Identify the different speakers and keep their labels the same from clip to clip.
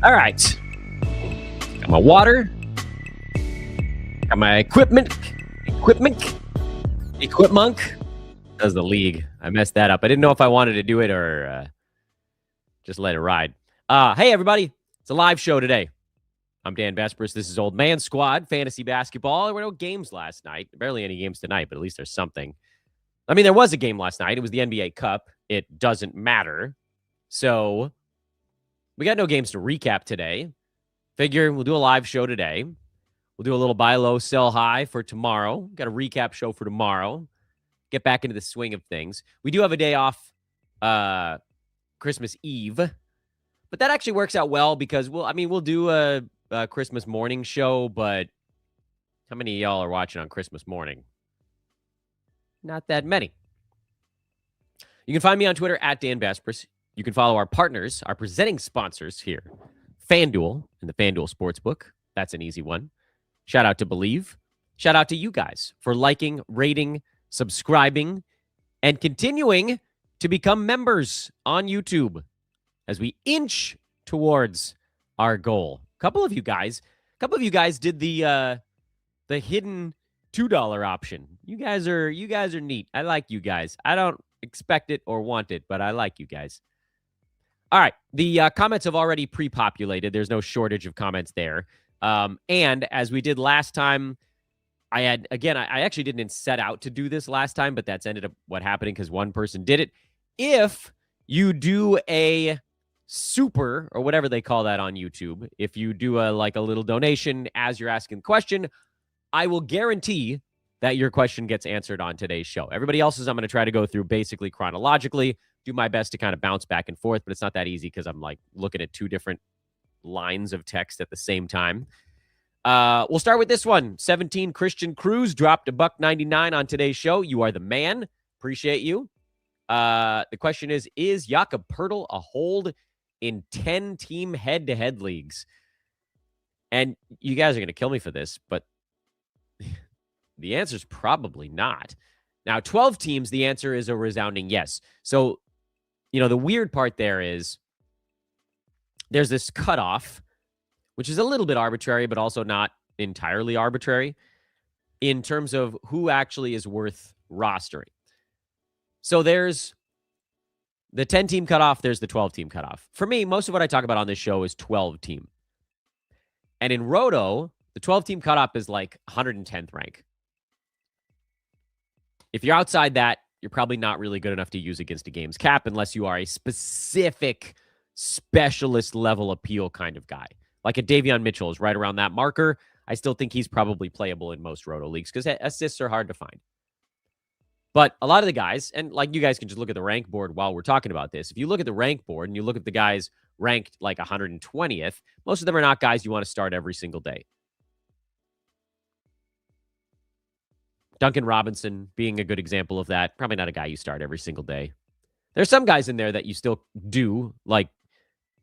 Speaker 1: All right. Got my water. Got my equipment. Does the league. I messed that up. I didn't know if I wanted to do it or just let it ride. Hey, everybody. It's a live show today. I'm Dan Vespers. This is Old Man Squad, fantasy basketball. There were no games last night. Barely any games tonight, but at least there's something. I mean, there was a game last night. It was the NBA Cup. It doesn't matter. So we got no games to recap today. Figure we'll do a live show today. We'll do a little buy low, sell high for tomorrow. Got a recap show for tomorrow. Get back into the swing of things. We do have a day off Christmas Eve. But that actually works out well because we'll do a Christmas morning show, but how many of y'all are watching on Christmas morning? Not that many. You can find me on Twitter at Dan Vespers. You can follow our partners, our presenting sponsors here, FanDuel and the FanDuel Sportsbook. That's an easy one. Shout out to Believe. Shout out to you guys for liking, rating, subscribing, and continuing to become members on YouTube as we inch towards our goal. A couple of you guys did the hidden $2 option. You guys are neat. I like you guys. I don't expect it or want it, but I like you guys. All right. The comments have already pre-populated. There's no shortage of comments there. And as we did last time, I actually didn't set out to do this last time, but that's ended up what happening because one person did it. If you do a super or whatever they call that on YouTube, if you do a little donation as you're asking the question, I will guarantee that your question gets answered on today's show. Everybody else's I'm going to try to go through basically chronologically, do my best to kind of bounce back and forth, but it's not that easy because I'm looking at two different lines of text at the same time. We'll start with this one. 17 Christian Cruz dropped $1.99 on today's show. You are the man. Appreciate you. The question is Jakob Poeltl a hold in 10-team head-to-head leagues? And you guys are going to kill me for this, but the answer is probably not. Now, 12 teams, the answer is a resounding yes. So, the weird part there is there's this cutoff, which is a little bit arbitrary, but also not entirely arbitrary in terms of who actually is worth rostering. So there's the 10-team cutoff, there's the 12-team cutoff. For me, most of what I talk about on this show is 12-team. And in Roto, the 12-team cutoff is 110th rank. If you're outside that, you're probably not really good enough to use against a game's cap unless you are a specific specialist level appeal kind of guy. Like a Davion Mitchell is right around that marker. I still think he's probably playable in most Roto leagues because assists are hard to find. But a lot of the guys, and you guys can just look at the rank board while we're talking about this. If you look at the rank board and you look at the guys ranked 120th, most of them are not guys you want to start every single day. Duncan Robinson being a good example of that. Probably not a guy you start every single day. There's some guys in there that you still do,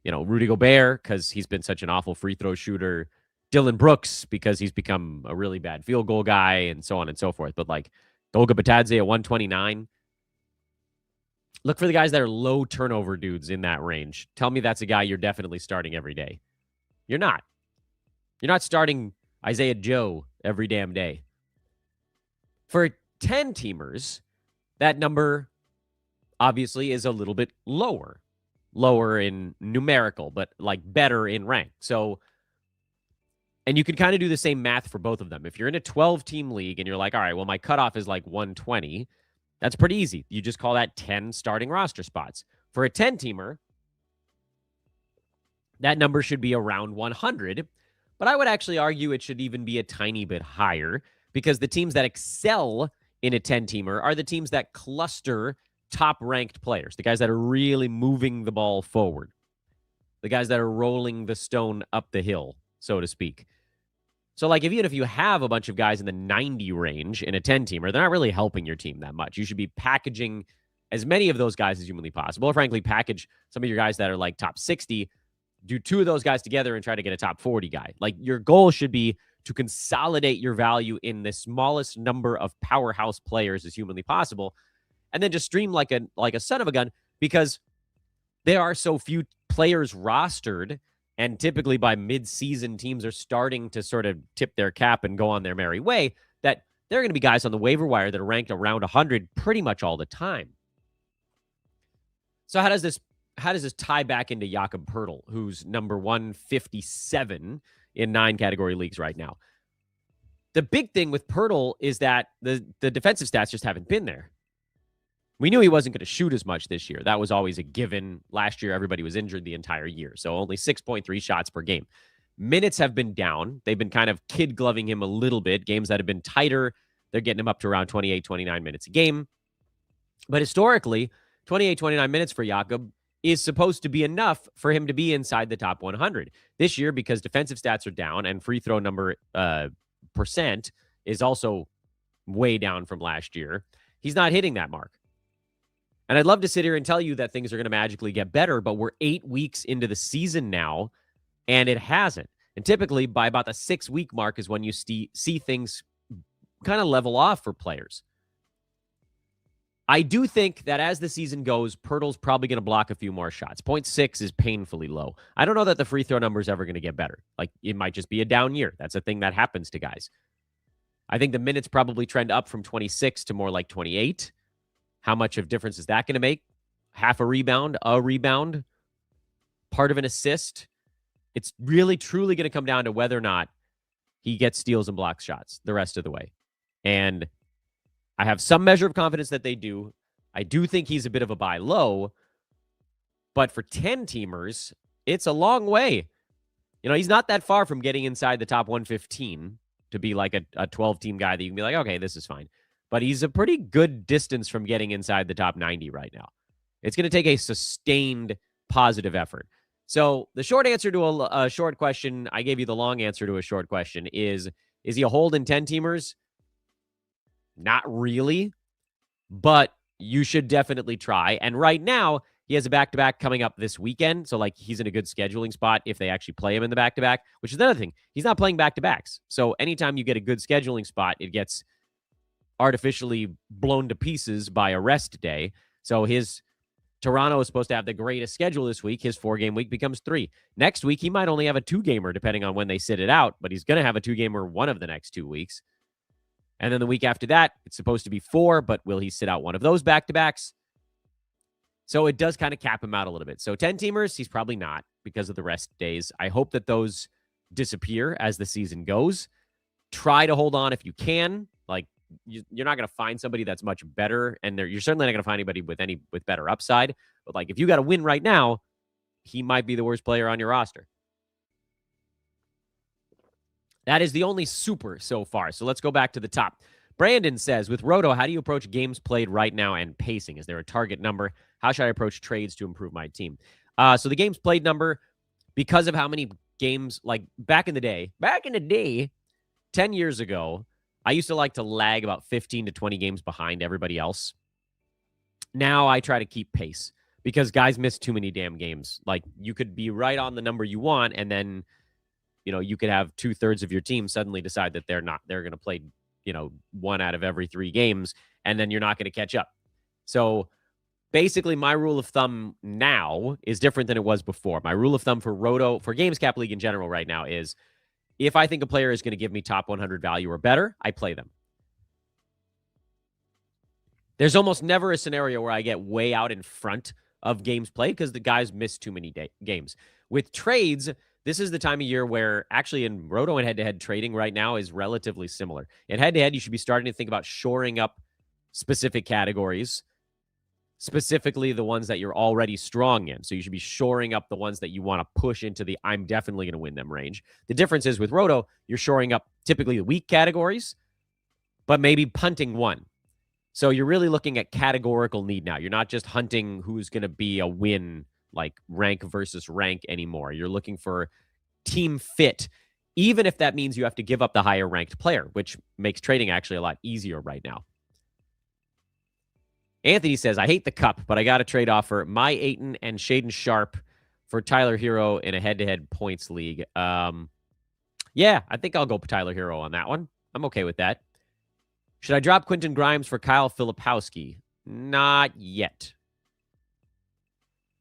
Speaker 1: Rudy Gobert, because he's been such an awful free throw shooter. Dylan Brooks, because he's become a really bad field goal guy, and so on and so forth. But Golga Batadze at 129. Look for the guys that are low turnover dudes in that range. Tell me that's a guy you're definitely starting every day. You're not. You're not starting Isaiah Joe every damn day. For 10-teamers, that number obviously is a little bit lower. Lower in numerical, but better in rank. So, and you can kind of do the same math for both of them. If you're in a 12-team league and you're all right, well, my cutoff is 120, that's pretty easy. You just call that 10 starting roster spots. For a 10-teamer, that number should be around 100, but I would actually argue it should even be a tiny bit higher because the teams that excel in a 10-teamer are the teams that cluster top-ranked players, the guys that are really moving the ball forward, the guys that are rolling the stone up the hill, so to speak. So, even if you have a bunch of guys in the 90 range in a 10-teamer, they're not really helping your team that much. You should be packaging as many of those guys as humanly possible. Or frankly, package some of your guys that are top 60, do two of those guys together and try to get a top 40 guy. Your goal should be to consolidate your value in the smallest number of powerhouse players as humanly possible, and then just stream like a son of a gun because there are so few players rostered And typically by mid-season, teams are starting to sort of tip their cap and go on their merry way, that there are going to be guys on the waiver wire that are ranked around 100 pretty much all the time. So how does this tie back into Jakob Poeltl, who's number 157 in 9 category leagues right now? The big thing with Poeltl is that the defensive stats just haven't been there. We knew he wasn't going to shoot as much this year. That was always a given. Last year, everybody was injured the entire year, so only 6.3 shots per game. Minutes have been down. They've been kind of kid-gloving him a little bit. Games that have been tighter, they're getting him up to around 28, 29 minutes a game. But historically, 28, 29 minutes for Jakob is supposed to be enough for him to be inside the top 100. This year, because defensive stats are down and free throw number percent is also way down from last year, he's not hitting that mark. And I'd love to sit here and tell you that things are going to magically get better, but we're 8 weeks into the season now, and it hasn't. And typically, by about the 6-week mark is when you see things kind of level off for players. I do think that as the season goes, Poeltl's probably going to block a few more shots. 0.6 is painfully low. I don't know that the free throw number is ever going to get better. Like, it might just be a down year. That's a thing that happens to guys. I think the minutes probably trend up from 26 to more like 28. How much of difference is that going to make? Half a rebound, part of an assist. It's really, truly going to come down to whether or not he gets steals and blocks shots the rest of the way. And I have some measure of confidence that they do. I do think he's a bit of a buy low. But for 10-teamers, it's a long way. You know, he's not that far from getting inside the top 115 to be like a 12-team guy that you can be like, okay, this is fine. But he's a pretty good distance from getting inside the top 90 right now. It's going to take a sustained positive effort. So the short answer to a short question, I gave you the long answer to a short question, is he a hold in 10-teamers? Not really, but you should definitely try. And right now, he has a back-to-back coming up this weekend. So, like, he's in a good scheduling spot if they actually play him in the back-to-back, which is another thing. He's not playing back-to-backs. So anytime you get a good scheduling spot, it gets artificially blown to pieces by a rest day. So his Toronto is supposed to have the greatest schedule this week. His 4-game week becomes 3. Next week, he might only have a 2-gamer, depending on when they sit it out, but he's going to have a 2-gamer one of the next 2 weeks. And then the week after that, it's supposed to be 4, but will he sit out one of those back-to-backs? So it does kind of cap him out a little bit. So 10-teamers, he's probably not because of the rest days. I hope that those disappear as the season goes. Try to hold on if you can. Like, you're not going to find somebody that's much better, and you're certainly not going to find anybody with better upside. But like, if you got to win right now, he might be the worst player on your roster. That is the only super so far. So let's go back to the top. Brandon says, with Roto, how do you approach games played right now and pacing? Is there a target number? How should I approach trades to improve my team? So the games played number, because of how many games, like back in the day, 10 years ago, I used to like to lag about 15 to 20 games behind everybody else. Now I try to keep pace because guys miss too many damn games. Like, you could be right on the number you want, and then, you know, you could have 2/3 of your team suddenly decide that they're going to play, 1 out of every 3 games, and then you're not going to catch up. So basically, my rule of thumb now is different than it was before. My rule of thumb for Roto, for Games Cap League in general right now, is if I think a player is going to give me top 100 value or better, I play them. There's almost never a scenario where I get way out in front of games played because the guys miss too many games. With trades, this is the time of year where actually in Roto and head-to-head trading right now is relatively similar. In head-to-head, you should be starting to think about shoring up specific categories, specifically the ones that you're already strong in. So you should be shoring up the ones that you want to push into the I'm definitely going to win them range. The difference is with Roto, you're shoring up typically the weak categories, but maybe punting one. So you're really looking at categorical need now. You're not just hunting who's going to be a win, like rank versus rank anymore. You're looking for team fit, even if that means you have to give up the higher ranked player, which makes trading actually a lot easier right now. Anthony says, I hate the cup, but I got a trade offer. My Ayton and Shaden Sharp for Tyler Herro in a head-to-head points league. Yeah, I think I'll go Tyler Herro on that one. I'm okay with that. Should I drop Quentin Grimes for Kyle Filipowski? Not yet.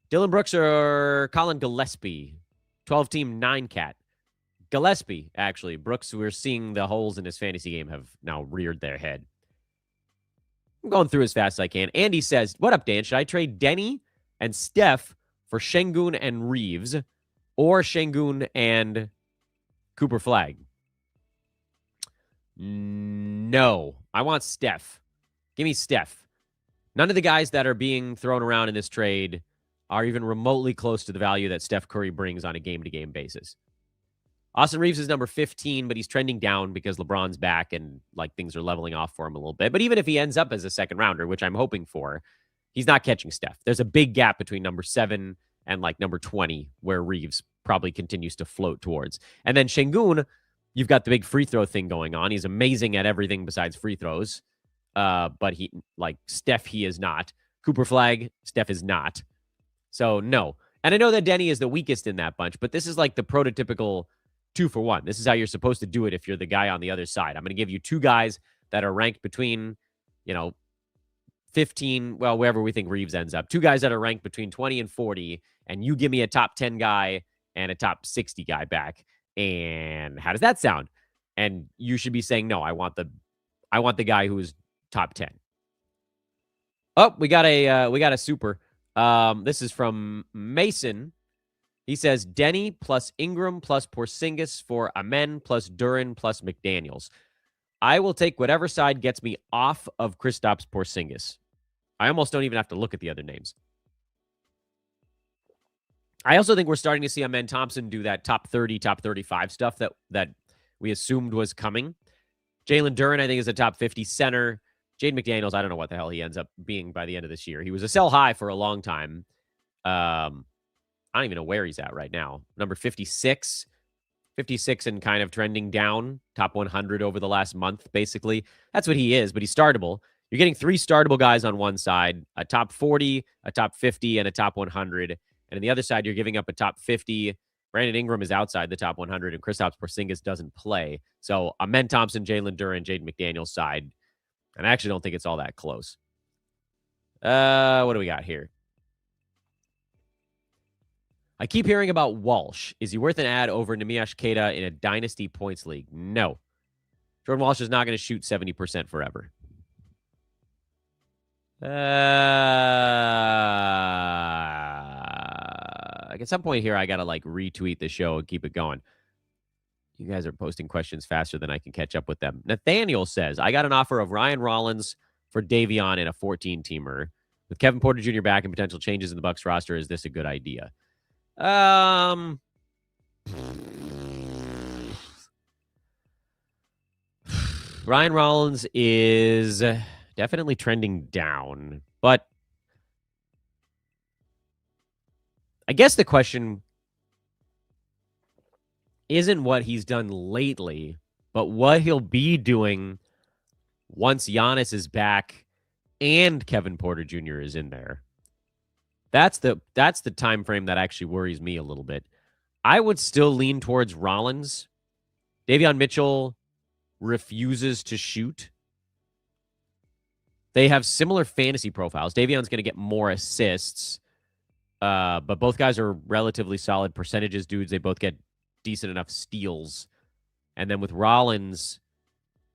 Speaker 1: Dylan Brooks or Colin Gillespie? 12-team 9-cat. Gillespie, actually. Brooks, we're seeing the holes in his fantasy game have now reared their head. I'm going through as fast as I can. Andy says, what up, Dan? Should I trade Denny and Steph for Şengün and Reeves or Şengün and Cooper Flag? No. I want Steph. Give me Steph. None of the guys that are being thrown around in this trade are even remotely close to the value that Steph Curry brings on a game-to-game basis. Austin Reeves is number 15, but he's trending down because LeBron's back and like things are leveling off for him a little bit. But even if he ends up as a second rounder, which I'm hoping for, he's not catching Steph. There's a big gap between number 7 and like number 20 where Reeves probably continues to float towards. And then Şengün, you've got the big free throw thing going on. He's amazing at everything besides free throws. But he, like Steph, he is not. Cooper Flag, Steph is not. So no. And I know that Denny is the weakest in that bunch, but this is like the prototypical 2-for-1. This is how you're supposed to do it if you're the guy on the other side. I'm going to give you 2 guys that are ranked between, 15, well, wherever we think Reeves ends up. 2 guys that are ranked between 20 and 40, and you give me a top 10 guy and a top 60 guy back. And how does that sound? And you should be saying, no, I want the guy who is top 10. Oh, we got a super. This is from Mason. He says Denny plus Ingram plus Porzingis for Amen plus Duren plus McDaniels. I will take whatever side gets me off of Kristaps Porzingis. I almost don't even have to look at the other names. I also think we're starting to see Amen Thompson do that top 30, top 35 stuff that we assumed was coming. Jalen Duren, I think, is a top 50 center. Jaden McDaniels, I don't know what the hell he ends up being by the end of this year. He was a sell high for a long time. I don't even know where he's at right now. Number 56. 56 and kind of trending down. Top 100 over the last month, basically. That's what he is, but he's startable. You're getting 3 startable guys on one side, a top 40, a top 50, and a top 100. And on the other side, you're giving up a top 50. Brandon Ingram is outside the top 100, and Kristaps Porzingis doesn't play. So Amen Thompson, Jalen Duren, Jaden McDaniels side. And I actually don't think it's all that close. What do we got here? I keep hearing about Walsh. Is he worth an ad over Nemias Queta in a Dynasty points league? No. Jordan Walsh is not going to shoot 70% forever. Like at some point here, I got to like retweet the show and keep it going. You guys are posting questions faster than I can catch up with them. Nathaniel says, I got an offer of Ryan Rollins for Davion in a 14-teamer. With Kevin Porter Jr. back and potential changes in the Bucks roster, is this a good idea? Ryan Rollins is definitely trending down, but I guess the question isn't what he's done lately, but what he'll be doing once Giannis is back and Kevin Porter Jr. is in there. That's the time frame that actually worries me a little bit. I would still lean towards Rollins. Davion Mitchell refuses to shoot. They have similar fantasy profiles. Davion's going to get more assists, but both guys are relatively solid percentages dudes. They both get decent enough steals. And then with Rollins,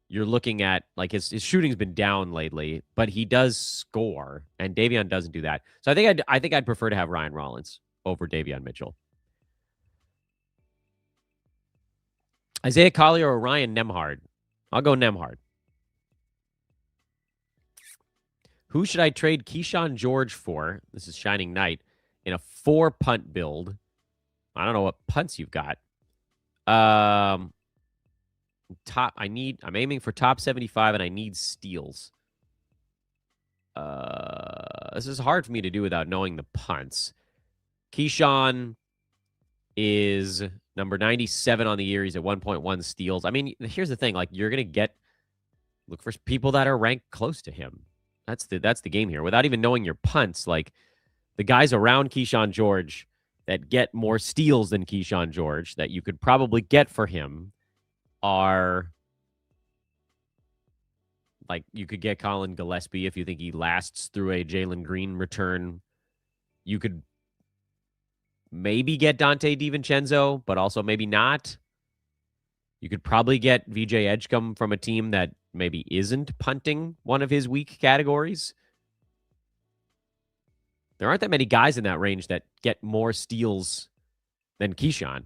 Speaker 1: you're looking at, like, his shooting's been down lately, but he does score, and Davion doesn't do that. So I think I'd prefer to have Ryan Rollins over Davion Mitchell. Isaiah Collier or Ryan Nembhard? I'll go Nembhard. Who should I trade Keyshawn George for? This is Shining Knight in a 4-punt build. I don't know what punts you've got. I'm aiming for top 75 and I need steals. This is hard for me to do without knowing the punts. Keyshawn is number 97 on the year. He's at 1.1 steals. I mean, here's the thing. Like, you're going to look for people that are ranked close to him. That's the game here. Without even knowing your punts, like, the guys around Keyshawn George that get more steals than Keyshawn George that you could probably get for him are, like, you could get Colin Gillespie if you think he lasts through a Jalen Green return. You could maybe get Dante DiVincenzo, but also maybe not. You could probably get VJ Edgecombe from a team that maybe isn't punting one of his weak categories. There aren't that many guys in that range that get more steals than Keyshawn.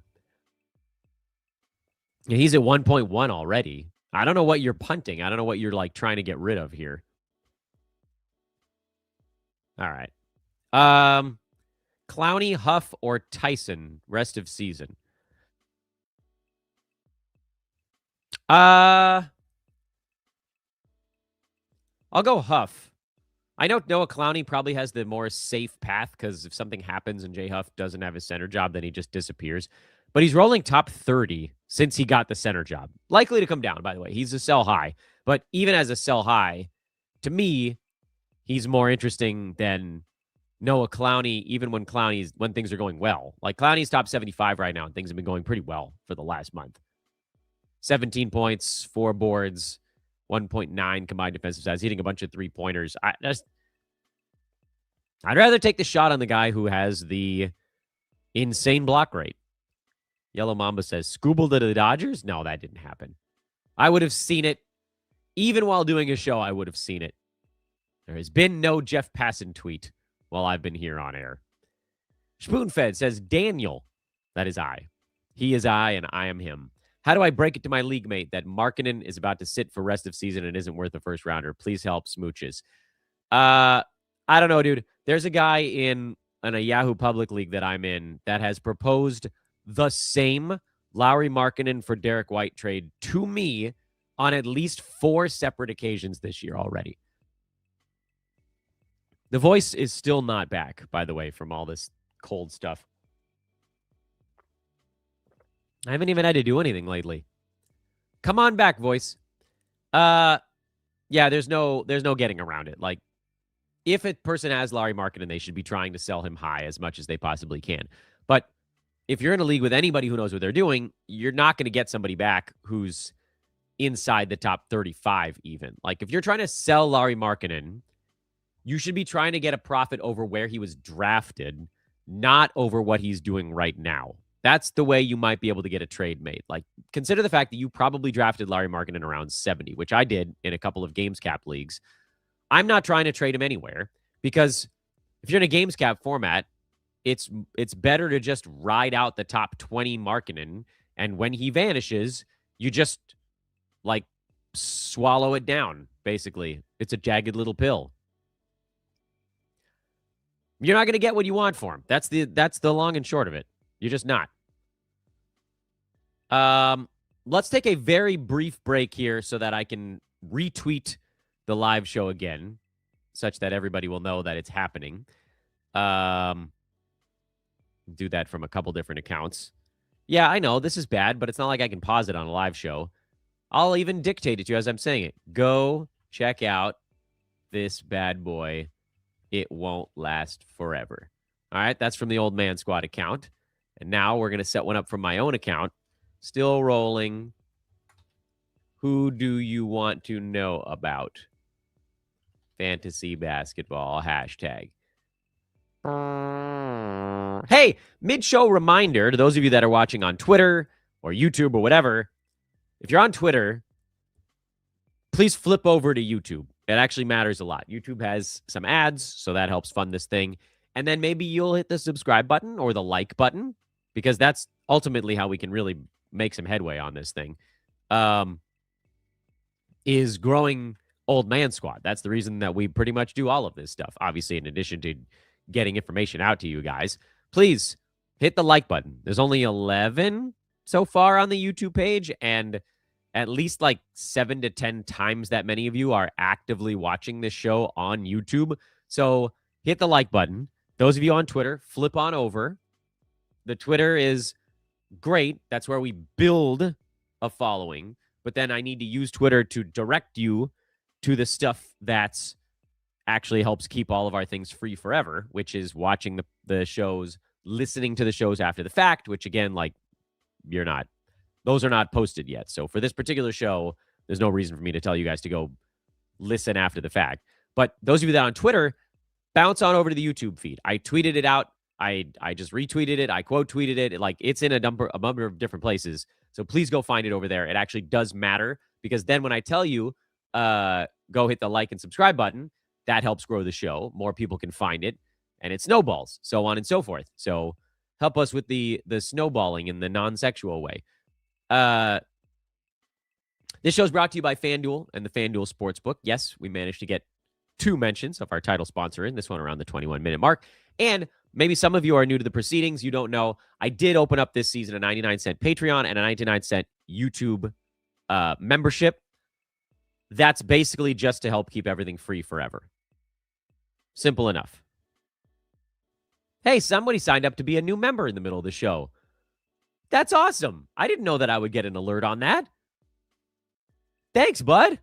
Speaker 1: And he's at 1.1 already. I don't know what you're punting. I don't know what you're like trying to get rid of here. All right. Clowney, Huff, or Tyson rest of season? I'll go Huff. I know Noah Clowney probably has the more safe path because if something happens and Jay Huff doesn't have his center job, then he just disappears. But he's rolling top 30 since he got the center job. Likely to come down, by the way. He's a sell high. But even as a sell high, to me, he's more interesting than Noah Clowney, even when things are going well. Like Clowney's top 75 right now, and things have been going pretty well for the last month. 17 points, 4 boards, 1.9 combined defensive stats, hitting a bunch of 3-pointers. I'd rather take the shot on the guy who has the insane block rate. Yellow Mamba says, Scooble to the Dodgers? No, that didn't happen. I would have seen it. Even while doing a show, I would have seen it. There has been no Jeff Passan tweet while I've been here on air. Spoonfed says, Daniel. That is I. He is I, and I am him. How do I break it to my league mate that Markkanen is about to sit for rest of season and isn't worth a first rounder? Please help, smooches. I don't know, dude. There's a guy in a Yahoo Public League that I'm in that has proposed the same Lauri Markkanen for Derek White trade to me on at least 4 separate occasions this year already. The voice is still not back, by the way, from all this cold stuff. I haven't even had to do anything lately. Come on back, voice. Yeah, there's no getting around it. Like, if a person has Lauri Markkanen, they should be trying to sell him high as much as they possibly can. But if you're in a league with anybody who knows what they're doing, you're not going to get somebody back who's inside the top 35 even. Like, if you're trying to sell Lauri Markkanen, you should be trying to get a profit over where he was drafted, not over what he's doing right now. That's the way you might be able to get a trade made. Like, consider the fact that you probably drafted Lauri Markkanen around 70, which I did in a couple of games cap leagues. I'm not trying to trade him anywhere because if you're in a games cap format, it's better to just ride out the top 20 Markkanen, and when he vanishes, you just like swallow it down. Basically, it's a jagged little pill. You're not going to get what you want for him. That's the long and short of it. You're just not. Let's take a very brief break here so that I can retweet the live show again, such that everybody will know that it's happening. Do that from a couple different accounts. Yeah, I know this is bad, but it's not like I can pause it on a live show. I'll even dictate it to you as I'm saying it. Go check out this bad boy. It won't last forever. All right, that's from the Old Man Squad account. And now we're going to set one up from my own account. Still rolling. Who do you want to know about? Fantasy basketball hashtag. Hey, mid-show reminder to those of you that are watching on Twitter or YouTube or whatever. If you're on Twitter, please flip over to YouTube. It actually matters a lot. YouTube has some ads, so that helps fund this thing. And then maybe you'll hit the subscribe button or the like button, because that's ultimately how we can really make some headway on this thing, is growing Old Man Squad. That's the reason that we pretty much do all of this stuff. Obviously, in addition to getting information out to you guys, please hit the like button. There's only 11 so far on the YouTube page, and at least like 7 to 10 times that many of you are actively watching this show on YouTube. So hit the like button. Those of you on Twitter, flip on over. The Twitter is great. That's where we build a following. But then I need to use Twitter to direct you to the stuff that's actually helps keep all of our things free forever, which is watching the shows, listening to the shows after the fact, which again, like, those are not posted yet. So for this particular show, there's no reason for me to tell you guys to go listen after the fact. But those of you that are on Twitter, bounce on over to the YouTube feed. I tweeted it out I just retweeted it. I quote tweeted it. Like, it's in a number of different places. So please go find it over there. It actually does matter, because then when I tell you, go hit the like and subscribe button, that helps grow the show. More people can find it, and it snowballs, so on and so forth. So help us with the snowballing in the non-sexual way. This show is brought to you by FanDuel and the FanDuel Sportsbook. Yes, we managed to get 2 mentions of our title sponsor in this one around the 21-minute mark. And maybe some of you are new to the proceedings. You don't know. I did open up this season a 99-cent Patreon and a 99-cent YouTube membership. That's basically just to help keep everything free forever. Simple enough. Hey, somebody signed up to be a new member in the middle of the show. That's awesome. I didn't know that I would get an alert on that. Thanks, bud.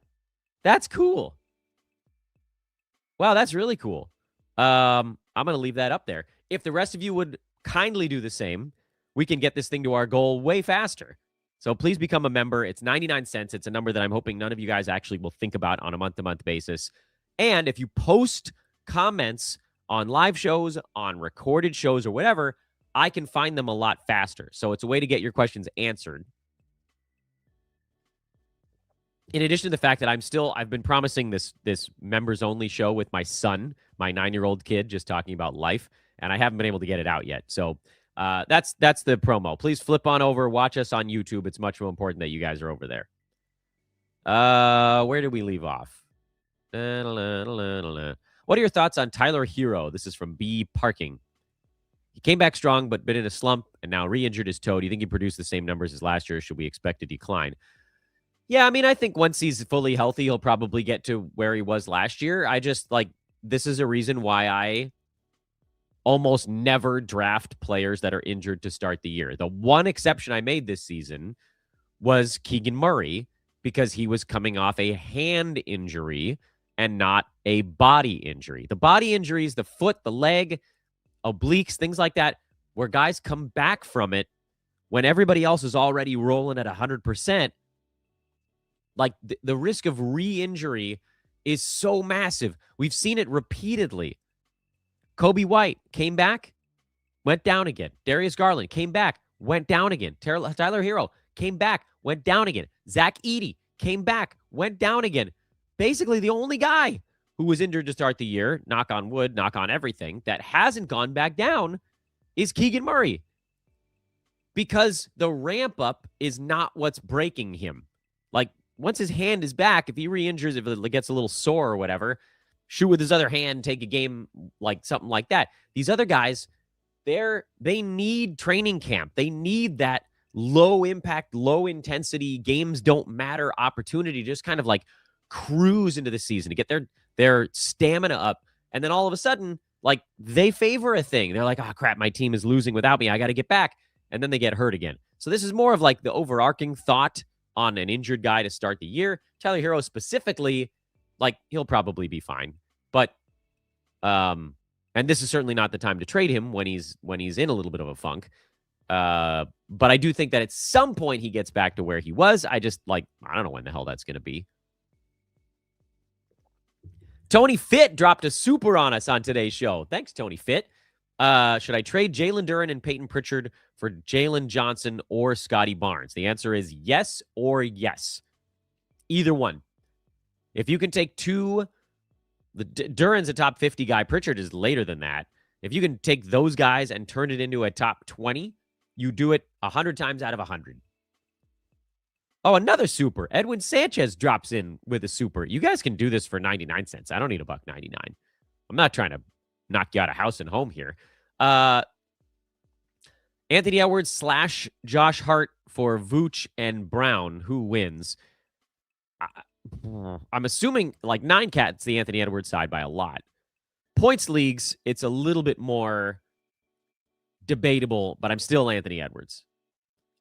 Speaker 1: That's cool. Wow, that's really cool. I'm going to leave that up there. If the rest of you would kindly do the same, we can get this thing to our goal way faster. So please become a member. It's 99 cents. It's a number that I'm hoping none of you guys actually will think about on a month-to-month basis. And if you post comments on live shows, on recorded shows, or whatever, I can find them a lot faster. So it's a way to get your questions answered. In addition to the fact that I've been promising this members only show with my son, my 9-year-old kid, just talking about life, and I haven't been able to get it out yet. So that's the promo. Please flip on over, watch us on YouTube. It's much more important that you guys are over there. Where did we leave off? What are your thoughts on Tyler Herro? This is from B Parking. He came back strong, but been in a slump and now re-injured his toe. Do you think he produced the same numbers as last year? Or should we expect a decline? Yeah, I mean, I think once he's fully healthy, he'll probably get to where he was last year. I just, this is a reason why I almost never draft players that are injured to start the year. The one exception I made this season was Keegan Murray, because he was coming off a hand injury and not a body injury. The body injuries, the foot, the leg, obliques, things like that, where guys come back from it when everybody else is already rolling at 100%. Like, the risk of re-injury is so massive. We've seen it repeatedly. Kobe White came back, went down again. Darius Garland came back, went down again. Tyler Herro came back, went down again. Zach Edey came back, went down again. Basically, the only guy who was injured to start the year, knock on wood, knock on everything, that hasn't gone back down is Keegan Murray. Because the ramp up is not what's breaking him. Like, once his hand is back, if he re-injures, if it gets a little sore or whatever, shoot with his other hand, take a game, like something like that. These other guys, they need training camp. They need that low impact, low intensity, games don't matter opportunity to just kind of like cruise into the season to get their stamina up. And then all of a sudden, like, they favor a thing. They're like, oh crap, my team is losing without me. I got to get back. And then they get hurt again. So this is more of like the overarching thought on an injured guy to start the year. Tyler Herro specifically, like, he'll probably be fine. But and this is certainly not the time to trade him when he's in a little bit of a funk. But I do think that at some point he gets back to where he was. I don't know when the hell that's going to be. Tony Fitt dropped a super on us on today's show. Thanks, Tony Fitt. Should I trade Jalen Duren and Peyton Pritchard for Jalen Johnson or Scotty Barnes? The answer is yes or yes. Either one. If you can take two, Duren's a top 50 guy. Pritchard is later than that. If you can take those guys and turn it into a top 20, you do it 100 times out of 100. Oh, another super. Edwin Sanchez drops in with a super. You guys can do this for 99 cents. I don't need $1.99. I'm not trying to knock you out of house and home here. Anthony Edwards / Josh Hart for Vooch and Brown. Who wins? I'm assuming like 9 cats, the Anthony Edwards side by a lot. Points leagues, it's a little bit more debatable, but I'm still Anthony Edwards.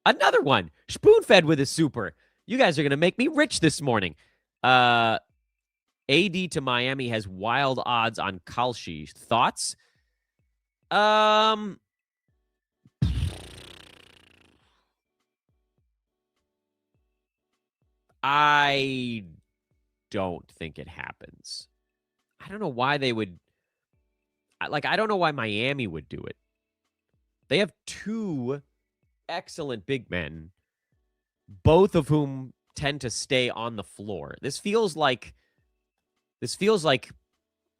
Speaker 1: Another one. Spoon-fed with a super. You guys are going to make me rich this morning. AD to Miami has wild odds on Kalshi. Thoughts? I don't think it happens. I don't know why they would. I don't know why Miami would do it. They have two excellent big men, both of whom tend to stay on the floor. This feels like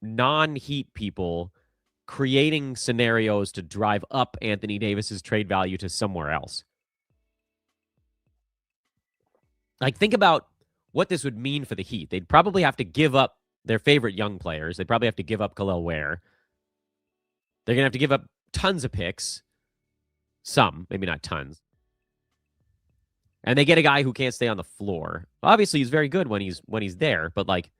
Speaker 1: non-Heat people creating scenarios to drive up Anthony Davis's trade value to somewhere else. Like, think about what this would mean for the Heat. They'd probably have to give up their favorite young players. They'd probably have to give up Khalil Ware. They're going to have to give up tons of picks. Some, maybe not tons. And they get a guy who can't stay on the floor. Obviously, he's very good when he's there, but like,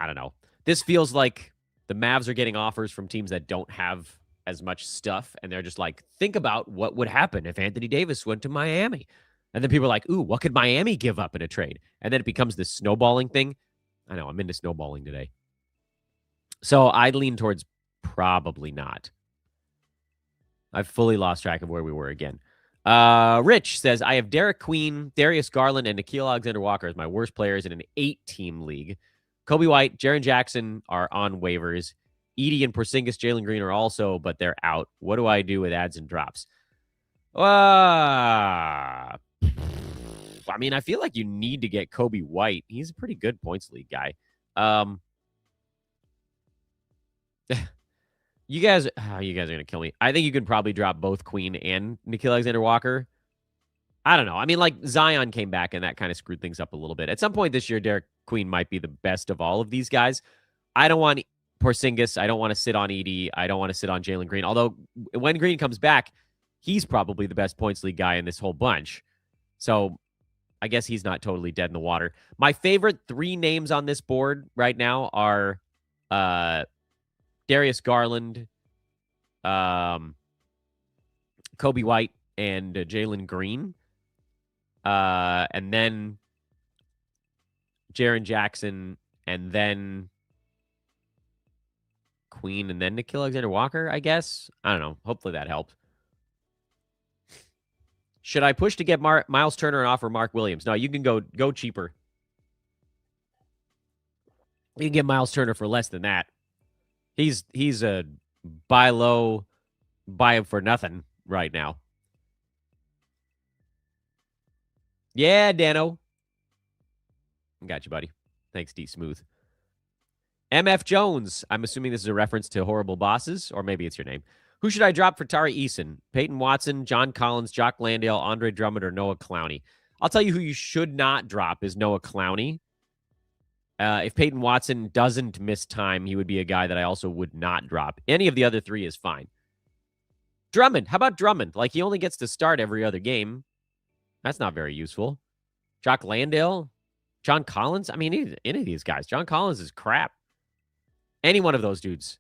Speaker 1: I don't know. This feels like the Mavs are getting offers from teams that don't have as much stuff, and they're just like, think about what would happen if Anthony Davis went to Miami. And then people are like, ooh, what could Miami give up in a trade? And then it becomes this snowballing thing. I know, I'm into snowballing today. So I lean towards probably not. I've fully lost track of where we were again. Rich says, I have Derek Queen, Darius Garland, and Nickeil Alexander-Walker as my worst players in an 8-team league. Kobe White, Jaren Jackson are on waivers. Edey and Porzingis, Jalen Green are also, but they're out. What do I do with adds and drops? I mean, I feel like you need to get Kobe White. He's a pretty good points league guy. You guys are going to kill me. I think you could probably drop both Queen and Nickeil Alexander-Walker. I don't know. I mean, like, Zion came back, and that kind of screwed things up a little bit. At some point this year, Derek Queen might be the best of all of these guys. I don't want Porzingis. I don't want to sit on Edey. I don't want to sit on Jalen Green. Although, when Green comes back, he's probably the best points league guy in this whole bunch. So, I guess he's not totally dead in the water. My favorite 3 names on this board right now are Darius Garland, Kobe White, and Jalen Green. And then Jaren Jackson, and then Queen, and then Nickeil Alexander-Walker, I guess. I don't know. Hopefully that helped. Should I push to get Miles Turner and offer Mark Williams? No, you can go cheaper. You can get Miles Turner for less than that. He's a buy low, buy him for nothing right now. Yeah, Dano. Got you, buddy. Thanks, D Smooth. MF Jones. I'm assuming this is a reference to Horrible Bosses, or maybe it's your name. Who should I drop for Tari Eason? Peyton Watson, John Collins, Jock Landale, Andre Drummond, or Noah Clowney? I'll tell you who you should not drop is Noah Clowney. If Peyton Watson doesn't miss time, he would be a guy that I also would not drop. Any of the other 3 is fine. Drummond. How about Drummond? Like, he only gets to start every other game. That's not very useful. Jock Landale, John Collins. I mean, any of these guys. John Collins is crap. Any one of those dudes.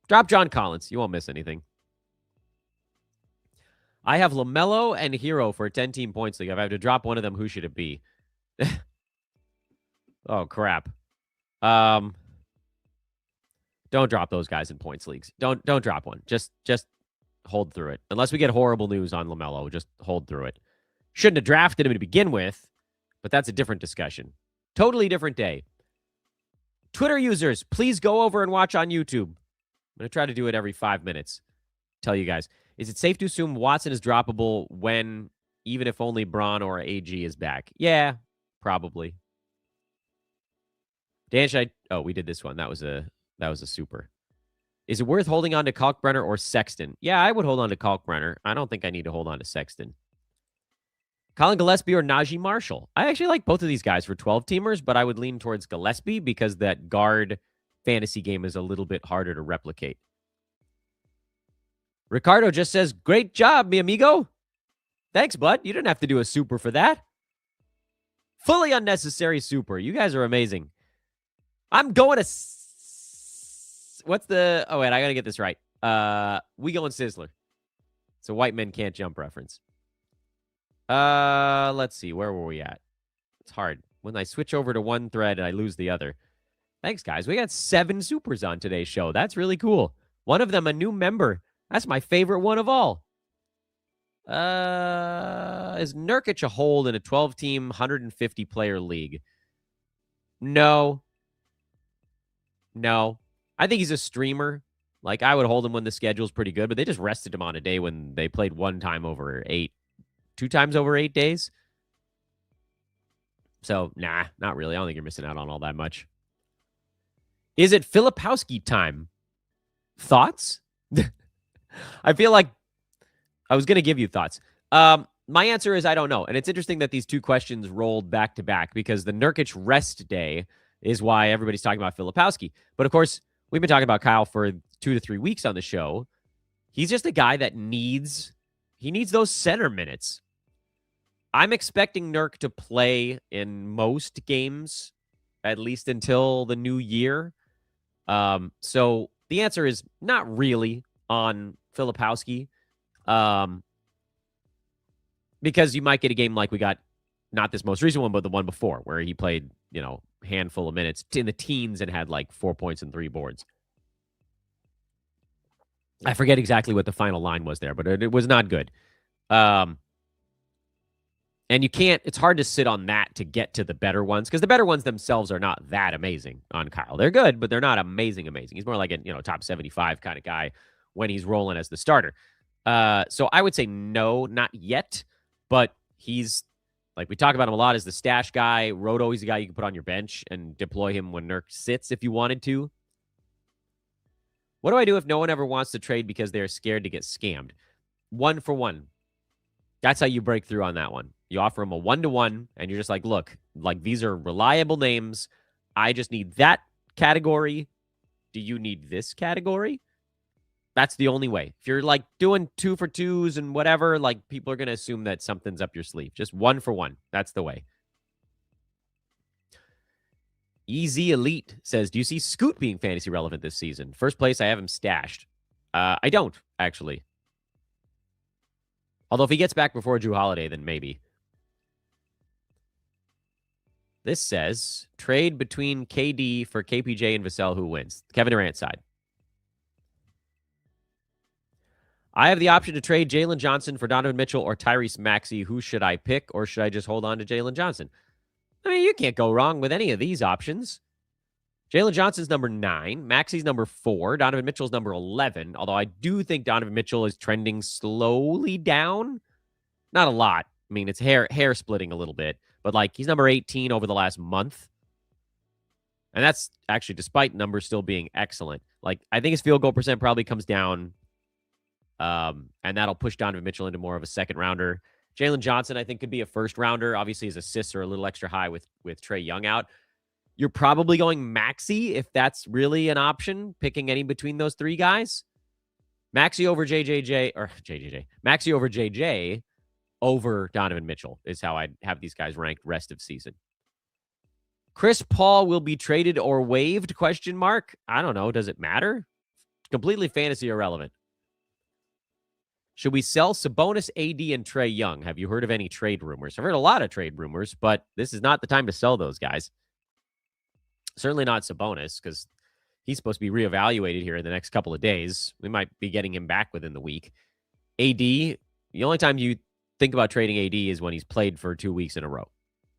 Speaker 1: Drop John Collins. You won't miss anything. I have LaMelo and Herro for a 10-team points league. If I have to drop one of them, who should it be? Oh, crap. Don't drop those guys in points leagues. Don't drop one. Just hold through it. Unless we get horrible news on LaMelo, just hold through it. Shouldn't have drafted him to begin with, but that's a different discussion. Totally different day. Twitter users, please go over and watch on YouTube. I'm going to try to do it every 5 minutes. Tell you guys. Is it safe to assume Watson is droppable when, even if only Braun or AG is back? Yeah, probably. Dan, should I... Oh, we did this one. That was a super. Is it worth holding on to Kalkbrenner or Sexton? Yeah, I would hold on to Kalkbrenner. I don't think I need to hold on to Sexton. Colin Gillespie or Najee Marshall? I actually like both of these guys for 12-teamers, but I would lean towards Gillespie because that guard fantasy game is a little bit harder to replicate. Ricardo just says, great job, mi amigo. Thanks, bud. You didn't have to do a super for that. Fully unnecessary super. You guys are amazing. I'm going to... What's the... Oh, wait, I got to get this right. We going Sizzler. It's a white men can't jump reference. Let's see. Where were we at? It's hard. When I switch over to one thread, I lose the other. Thanks, guys. We got 7 supers on today's show. That's really cool. One of them, a new member. That's my favorite one of all. Is Nurkic a hold in a 12-team, 150-player league? No. I think he's a streamer. Like, I would hold him when the schedule's pretty good, but they just rested him on a day when they played two times over 8 days. So, nah, not really. I don't think you're missing out on all that much. Is it Filipowski time? Thoughts? I feel like I was going to give you thoughts. My answer is I don't know. And it's interesting that these two questions rolled back to back because the Nurkic rest day is why everybody's talking about Filipowski. But of course, we've been talking about Kyle for 2 to 3 weeks on the show. He's just a guy that needs those center minutes. I'm expecting Nurk to play in most games, at least until the new year. So the answer is not really on Filipowski. Because you might get a game like we got, not this most recent one, but the one before, where he played, handful of minutes in the teens and had like 4 points and 3 boards. I forget exactly what the final line was there, but it was not good. And it's hard to sit on that to get to the better ones, because the better ones themselves are not that amazing on Kyle. They're good, but they're not amazing. He's more like a, top 75 kind of guy when he's rolling as the starter. So I would say no, not yet. But he's, like we talk about him a lot, as the stash guy. Roto, he's a guy you can put on your bench and deploy him when Nurk sits if you wanted to. What do I do if no one ever wants to trade because they're scared to get scammed? 1 for 1. That's how you break through on that one. You offer them a 1-to-1, and you're just like, look, like these are reliable names. I just need that category. Do you need this category? That's the only way. If you're like doing 2 for 2s and whatever, like people are going to assume that something's up your sleeve. Just 1 for 1. That's the way. Easy Elite says, do you see Scoot being fantasy relevant this season? First place, I have him stashed. I don't, actually. Although if he gets back before Drew Holiday, then maybe. This says, trade between KD for KPJ and Vassell, who wins? Kevin Durant side. I have the option to trade Jalen Johnson for Donovan Mitchell or Tyrese Maxey. Who should I pick, or should I just hold on to Jalen Johnson? I mean, you can't go wrong with any of these options. Jalen Johnson's number 9. Maxey's number 4. Donovan Mitchell's number 11. Although I do think Donovan Mitchell is trending slowly down. Not a lot. I mean, it's hair splitting a little bit. But, like, he's number 18 over the last month. And that's actually despite numbers still being excellent. Like, I think his field goal percent probably comes down. And that'll push Donovan Mitchell into more of a second rounder. Jalen Johnson, I think, could be a first rounder. Obviously, his assists are a little extra high with Trae Young out. You're probably going Maxey if that's really an option, picking any between those 3 guys. Maxey over Maxey over JJ over Donovan Mitchell is how I'd have these guys ranked rest of season. Chris Paul will be traded or waived? ? I don't know. Does it matter? Completely fantasy irrelevant. Should we sell Sabonis, AD, and Trae Young? Have you heard of any trade rumors? I've heard a lot of trade rumors, but this is not the time to sell those guys. Certainly not Sabonis, because he's supposed to be reevaluated here in the next couple of days. We might be getting him back within the week. AD, the only time you think about trading AD is when he's played for 2 weeks in a row.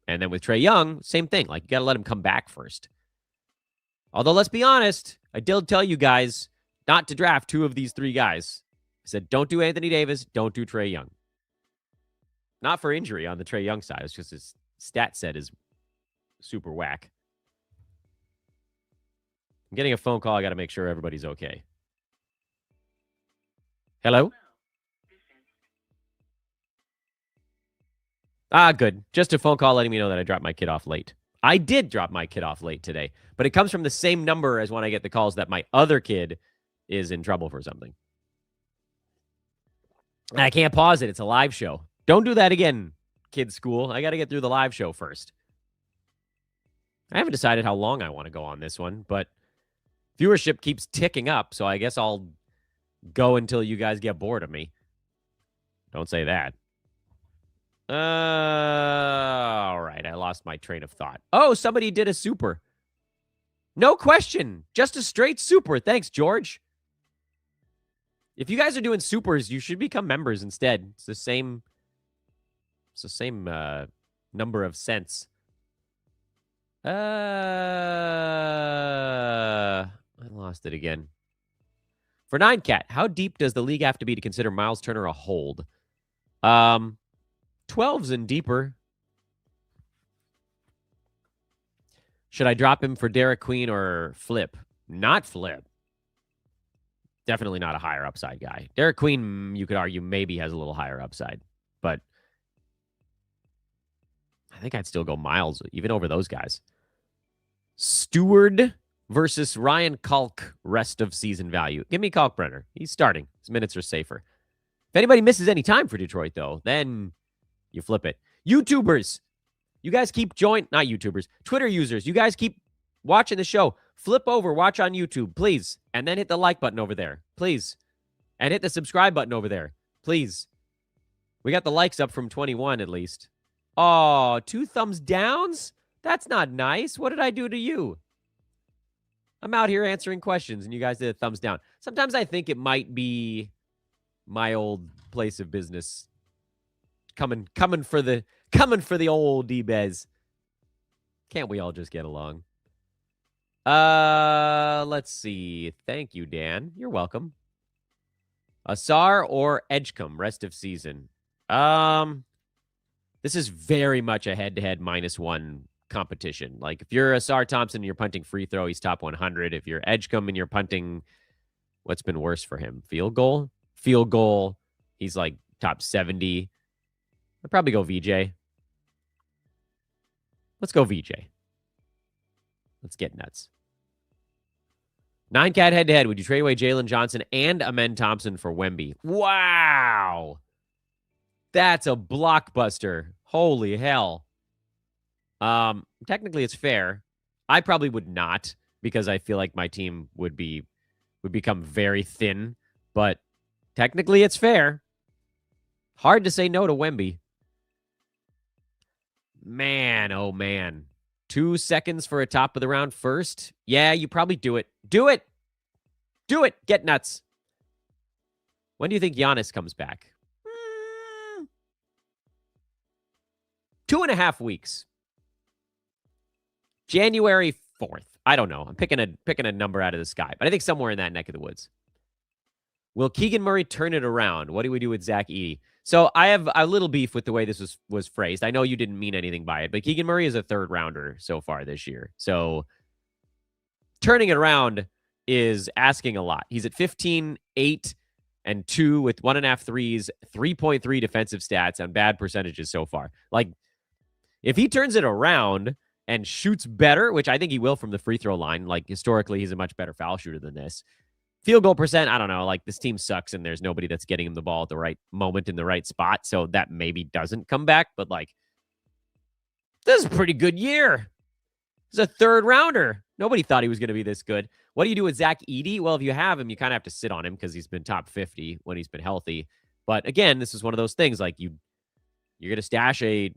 Speaker 1: And then with Trae Young, same thing. Like, you got to let him come back first. Although, let's be honest, I did tell you guys not to draft 2 of these 3 guys. I said, don't do Anthony Davis, don't do Trae Young. Not for injury on the Trae Young side. It's just his stat set is super whack. I'm getting a phone call. I got to make sure everybody's okay. Hello? Good. Just a phone call letting me know that I dropped my kid off late. I did drop my kid off late today, but it comes from the same number as when I get the calls that my other kid is in trouble for something. I can't pause it. It's a live show. Don't do that again, kids' school. I got to get through the live show first. I haven't decided how long I want to go on this one, but viewership keeps ticking up, so I guess I'll go until you guys get bored of me. Don't say that. All right, I lost my train of thought. Oh, somebody did a super. No question. Just a straight super. Thanks, George. If you guys are doing supers, you should become members instead. It's the same number of cents. I lost it again. For 9Cat, how deep does the league have to be to consider Miles Turner a hold? 12s and deeper. Should I drop him for Derek Queen or flip? Not flip. Definitely not a higher upside guy. Derek Queen, you could argue, maybe has a little higher upside. But I think I'd still go Miles, even over those guys. Steward versus Ryan Kalk, rest of season value. Give me Kalkbrenner. He's starting. His minutes are safer. If anybody misses any time for Detroit, though, then you flip it. YouTubers, you guys keep not YouTubers, Twitter users, you guys keep watching the show. Flip over, watch on YouTube, please. And then hit the like button over there, please. And hit the subscribe button over there, please. We got the likes up from 21 at least. Oh, 2 thumbs downs? That's not nice. What did I do to you? I'm out here answering questions, and you guys did a thumbs down. Sometimes I think it might be my old place of business coming for the old D-Bez. Can't we all just get along? Let's see. Thank you, Dan. You're welcome. Asar or Edgecombe, rest of season. This is very much a head-to-head -1 competition. Like, if you're Asar Thompson and you're punting free throw, he's top 100. If you're Edgecombe and you're punting, what's been worse for him? Field goal? Field goal, he's like top 70. I'd probably go VJ. Let's go VJ. Let's get nuts. 9Cat head-to-head. Would you trade away Jalen Johnson and Amen Thompson for Wemby? Wow. That's a blockbuster. Holy hell. Technically, it's fair. I probably would not, because I feel like my team would become very thin. But technically, it's fair. Hard to say no to Wemby. Man, oh man. 2 seconds for a top of the round first? Yeah, you probably do it. Do it! Do it! Get nuts. When do you think Giannis comes back? 2.5 weeks. January 4th. I don't know. I'm picking a number out of the sky, but I think somewhere in that neck of the woods. Will Keegan Murray turn it around? What do we do with Zach Edey? So I have a little beef with the way this was phrased. I know you didn't mean anything by it, but Keegan Murray is a 3rd rounder so far this year. So turning it around is asking a lot. He's at 15, 8, and 2 with 1.5 threes, 3.3 defensive stats on bad percentages so far. Like, if he turns it around and shoots better, which I think he will from the free throw line, like historically he's a much better foul shooter than this. Field goal percent, I don't know. Like, this team sucks and there's nobody that's getting him the ball at the right moment in the right spot. So that maybe doesn't come back. But, like, this is a pretty good year. He's a 3rd rounder. Nobody thought he was going to be this good. What do you do with Zach Edey? Well, if you have him, you kind of have to sit on him because he's been top 50 when he's been healthy. But again, this is one of those things. Like, you're going to stash a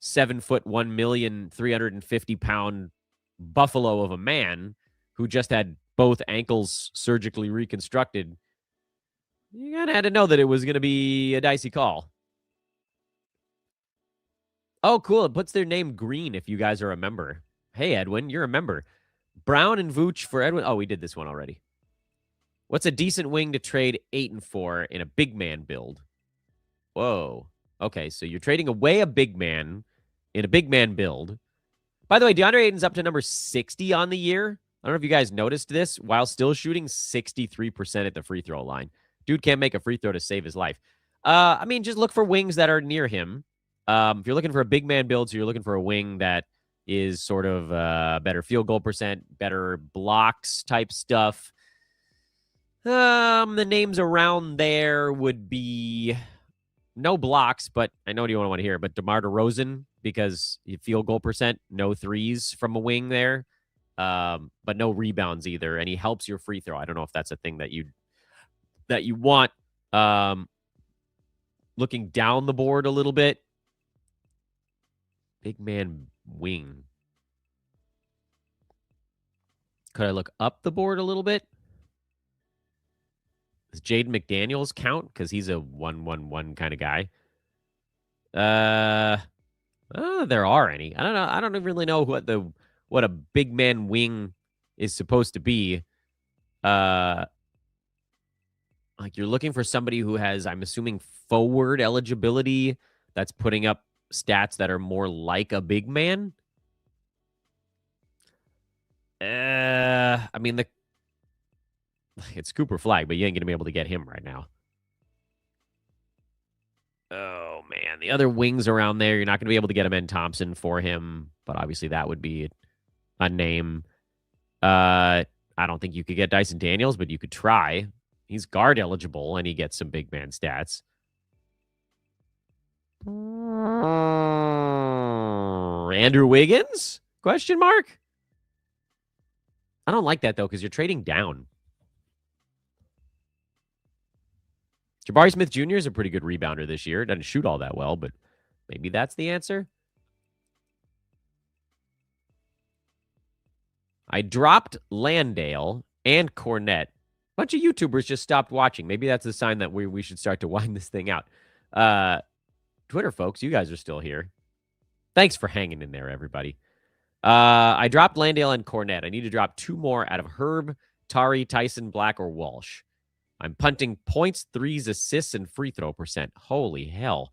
Speaker 1: 7-foot, 1,350,000 buffalo of a man who just had both ankles surgically reconstructed. You kind of had to know that it was going to be a dicey call. Oh, cool. It puts their name green if you guys are a member. Hey, Edwin, you're a member. Brown and Vooch for Edwin. Oh, we did this one already. What's a decent wing to trade 8 and 4 in a big man build? Whoa. Okay, so you're trading away a big man in a big man build. By the way, DeAndre Ayton's up to number 60 on the year. I don't know if you guys noticed this, while still shooting 63% at the free throw line. Dude can't make a free throw to save his life. I mean, just look for wings that are near him. If you're looking for a big man build, so you're looking for a wing that is sort of better field goal percent, better blocks type stuff. The names around there would be no blocks, but I know what you want to hear. But DeMar DeRozan, because field goal percent, no threes from a wing there, but no rebounds either, and he helps your free throw. I don't know if that's a thing that you want. Looking down the board a little bit, big man wing. Could I look up the board a little bit? Does Jaden McDaniels count? Because he's a 1-1-1 kind of guy. There are any. I don't know. I don't really know what a big man wing is supposed to be. Like you're looking for somebody who has, I'm assuming, forward eligibility that's putting up stats that are more like a big man. I mean, it's Cooper Flag, but you ain't going to be able to get him right now. Oh, man. The other wings around there, you're not going to be able to get a Ben Thompson for him, but obviously that would be a name. I don't think you could get Dyson Daniels, but you could try. He's guard eligible, and he gets some big man stats. Andrew Wiggins? Question mark? I don't like that, though, because you're trading down. Jabari Smith Jr. is a pretty good rebounder this year. Doesn't shoot all that well, but maybe that's the answer. I dropped Landale and Cornette. A bunch of YouTubers just stopped watching. Maybe that's a sign that we should start to wind this thing out. Twitter folks, you guys are still here. Thanks for hanging in there, everybody. I dropped Landale and Cornette. I need to drop 2 more out of Herb, Tari, Tyson, Black, or Walsh. I'm punting points, threes, assists, and free throw percent. Holy hell.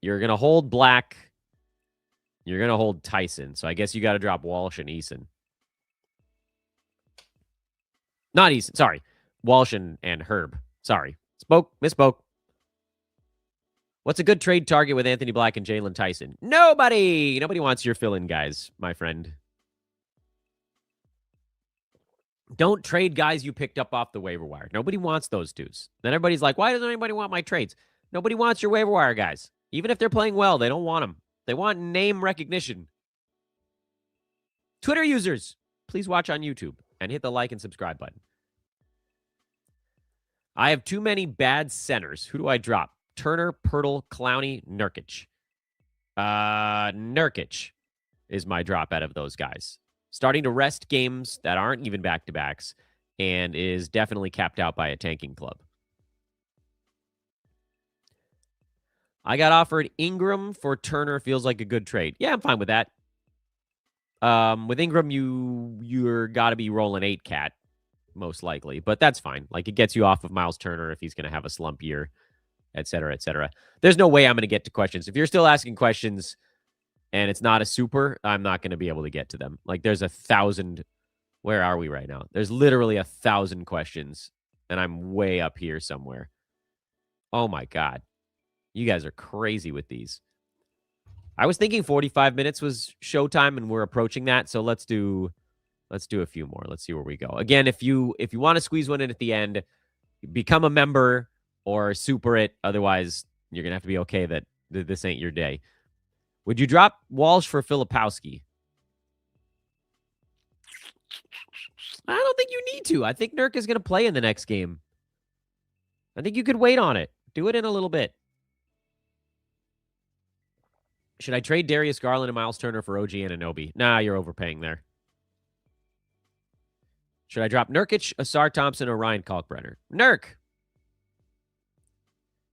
Speaker 1: You're going to hold Black. You're going to hold Tyson. So I guess you got to drop Walsh and Eason. Not Eason. Sorry. Walsh and Herb. Sorry. Misspoke. What's a good trade target with Anthony Black and Jalen Tyson? Nobody. Nobody wants your fill-in guys, my friend. Don't trade guys you picked up off the waiver wire. Nobody wants those dudes. Then everybody's like, why doesn't anybody want my trades? Nobody wants your waiver wire guys. Even if they're playing well, they don't want them. They want name recognition. Twitter users, please watch on YouTube and hit the like and subscribe button. I have too many bad centers. Who do I drop? Turner, Poeltl, Clowney, Nurkic. Nurkic is my drop out of those guys. Starting to rest games that aren't even back-to-backs and is definitely capped out by a tanking club. I got offered Ingram for Turner. Feels like a good trade. Yeah, I'm fine with that. With Ingram, you're got to be rolling 8 cat, most likely. But that's fine. Like, it gets you off of Miles Turner if he's going to have a slump year, et cetera, et cetera. There's no way I'm going to get to questions. If you're still asking questions and it's not a super, I'm not going to be able to get to them. Like, there's 1,000. Where are we right now? There's literally 1,000 questions, and I'm way up here somewhere. Oh, my God. You guys are crazy with these. I was thinking 45 minutes was showtime, and we're approaching that. So let's do a few more. Let's see where we go. Again, if you want to squeeze one in at the end, become a member or super it. Otherwise, you're going to have to be okay that this ain't your day. Would you drop Walsh for Filipowski? I don't think you need to. I think Nurk is going to play in the next game. I think you could wait on it. Do it in a little bit. Should I trade Darius Garland and Miles Turner for OG Anunoby? Nah, you're overpaying there. Should I drop Nurkic, Asar Thompson, or Ryan Kalkbrenner? Nurk.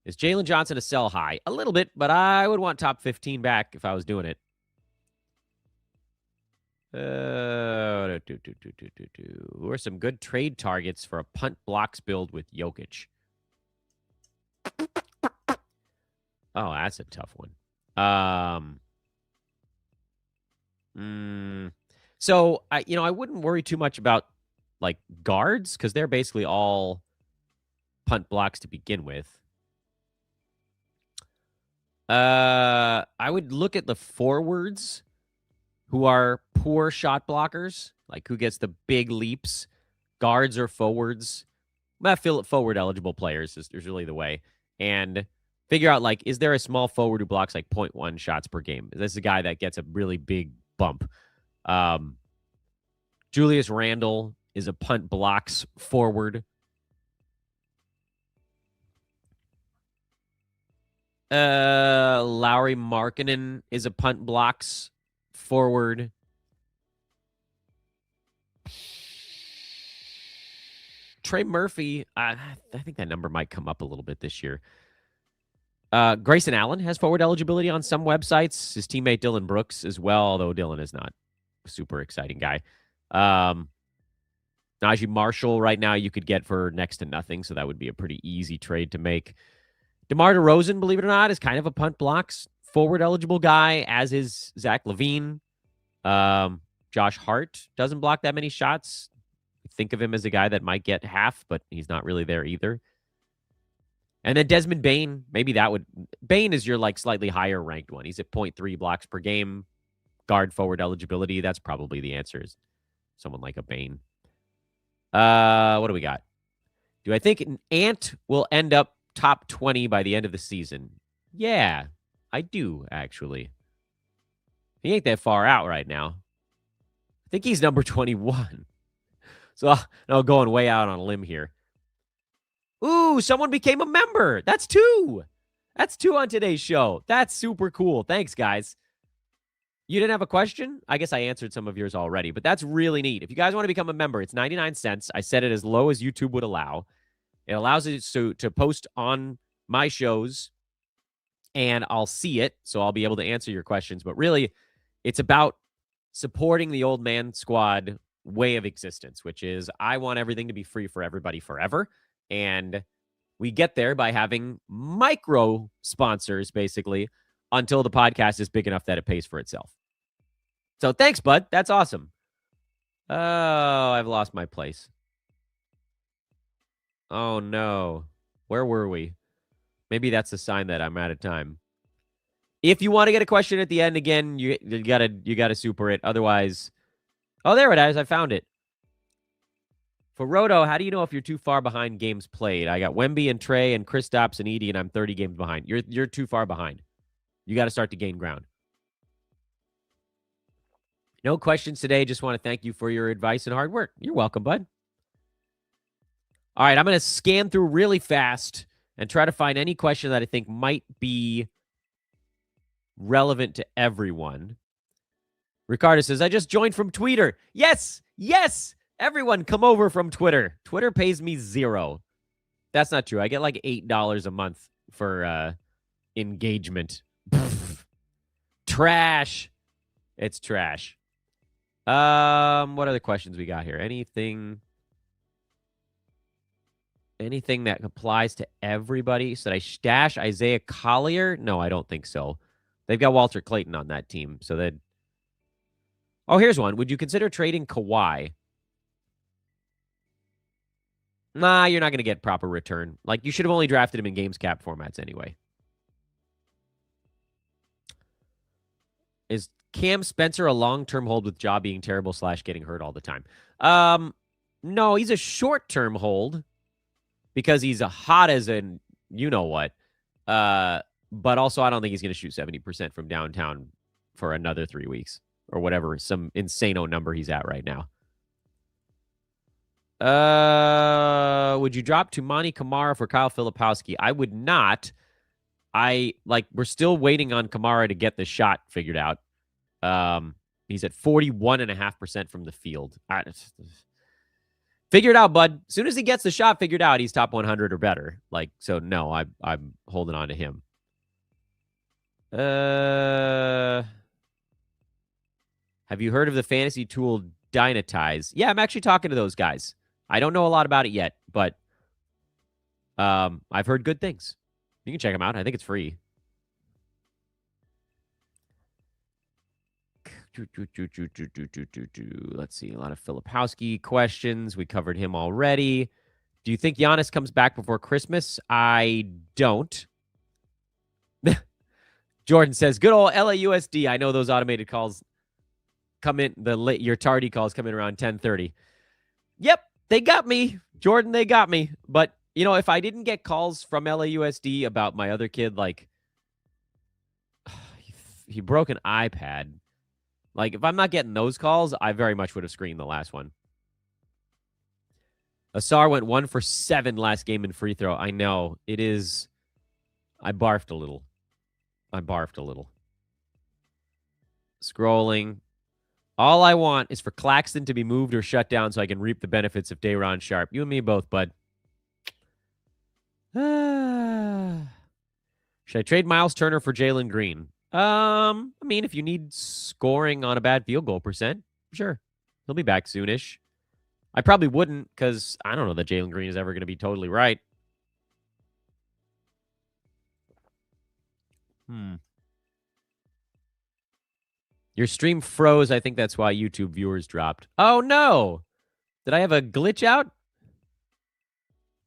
Speaker 1: Is Jalen Johnson a sell high? A little bit, but I would want top 15 back if I was doing it. Who are some good trade targets for a punt blocks build with Jokic? Oh, that's a tough one. So I wouldn't worry too much about like guards because they're basically all punt blocks to begin with. I would look at the forwards who are poor shot blockers, like who gets the big leaps, guards or forwards. I feel forward eligible players is really the way. And figure out, like, is there a small forward who blocks like 0.1 shots per game? Is this a guy that gets a really big bump? Julius Randle is a punt blocks forward. Lauri Markkanen is a punt blocks forward. Trey Murphy, I think that number might come up a little bit this year. Grayson Allen has forward eligibility on some websites. His teammate Dylan Brooks as well, although Dylan is not a super exciting guy. Najee Marshall right now you could get for next to nothing, so that would be a pretty easy trade to make. DeMar DeRozan, believe it or not, is kind of a punt blocks forward eligible guy, as is Zach LaVine. Josh Hart doesn't block that many shots. Think of him as a guy that might get half, but he's not really there either. And then Desmond Bane, maybe that would... Bane is your like slightly higher ranked one. He's at 0.3 blocks per game. Guard forward eligibility. That's probably the answer, is someone like a Bane. What do we got? Do I think an Ant will end up top 20 by the end of the season? Yeah, I do, actually. He ain't that far out right now. I think he's number 21. So, no, going way out on a limb here. Ooh, someone became a member. That's 2. That's 2 on today's show. That's super cool. Thanks, guys. You didn't have a question? I guess I answered some of yours already, but that's really neat. If you guys want to become a member, it's 99 cents. I set it as low as YouTube would allow. It allows it to post on my shows, and I'll see it, so I'll be able to answer your questions. But really, it's about supporting the Old Man Squad way of existence, which is I want everything to be free for everybody forever. And we get there by having micro sponsors, basically, until the podcast is big enough that it pays for itself. So thanks, bud. That's awesome. Oh, I've lost my place. Oh, no. Where were we? Maybe that's a sign that I'm out of time. If you want to get a question at the end, again, you gotta super it. Otherwise, oh, there it is. I found it. For Roto, how do you know if you're too far behind games played? I got Wemby and Trey and Kristaps and Edey, and I'm 30 games behind. You're too far behind. You got to start to gain ground. No questions today. Just want to thank you for your advice and hard work. You're welcome, bud. All right, I'm going to scan through really fast and try to find any question that I think might be relevant to everyone. Ricardo says, I just joined from Twitter. Yes, yes. Everyone come over from Twitter. Twitter pays me $0. That's not true. I get like $8 a month for engagement. Trash. It's trash. What other questions we got here? Anything that applies to everybody? Should I stash Isaiah Collier? No, I don't think so. They've got Walter Clayton on that team. So that... Oh, here's one. Would you consider trading Kawhi? Nah, you're not going to get proper return. Like, you should have only drafted him in games cap formats anyway. Is Cam Spencer a long-term hold with Ja being terrible / getting hurt all the time? No, he's a short-term hold because he's a hot as in you-know-what. But also, I don't think he's going to shoot 70% from downtown for another 3 weeks or whatever, some insano number he's at right now. Would you drop Tumani Kamara for Kyle Filipowski? I would not. We're still waiting on Kamara to get the shot figured out. He's at 41.5% from the field. Figure it out, bud. As soon as he gets the shot figured out, he's top 100 or better. So no, I'm holding on to him. Have you heard of the fantasy tool Dynasty? Yeah, I'm actually talking to those guys. I don't know a lot about it yet, but I've heard good things. You can check them out. I think it's free. Let's see. A lot of Filipowski questions. We covered him already. Do you think Giannis comes back before Christmas? I don't. Jordan says, good old LAUSD. I know those automated calls come in, your tardy calls come in around 10:30. Yep, they got me. Jordan, they got me. But, if I didn't get calls from LAUSD about my other kid, he broke an iPad. If I'm not getting those calls, I very much would have screened the last one. Asar went 1 for 7 last game in free throw. I know. It is... I barfed a little. Scrolling. All I want is for Claxton to be moved or shut down so I can reap the benefits of Day'Ron Sharpe. You and me both, bud. Should I trade Miles Turner for Jalen Green? If you need scoring on a bad field goal percent, sure. He'll be back soonish. I probably wouldn't because I don't know that Jalen Green is ever going to be totally right. Your stream froze. I think that's why YouTube viewers dropped. Oh, no. Did I have a glitch out?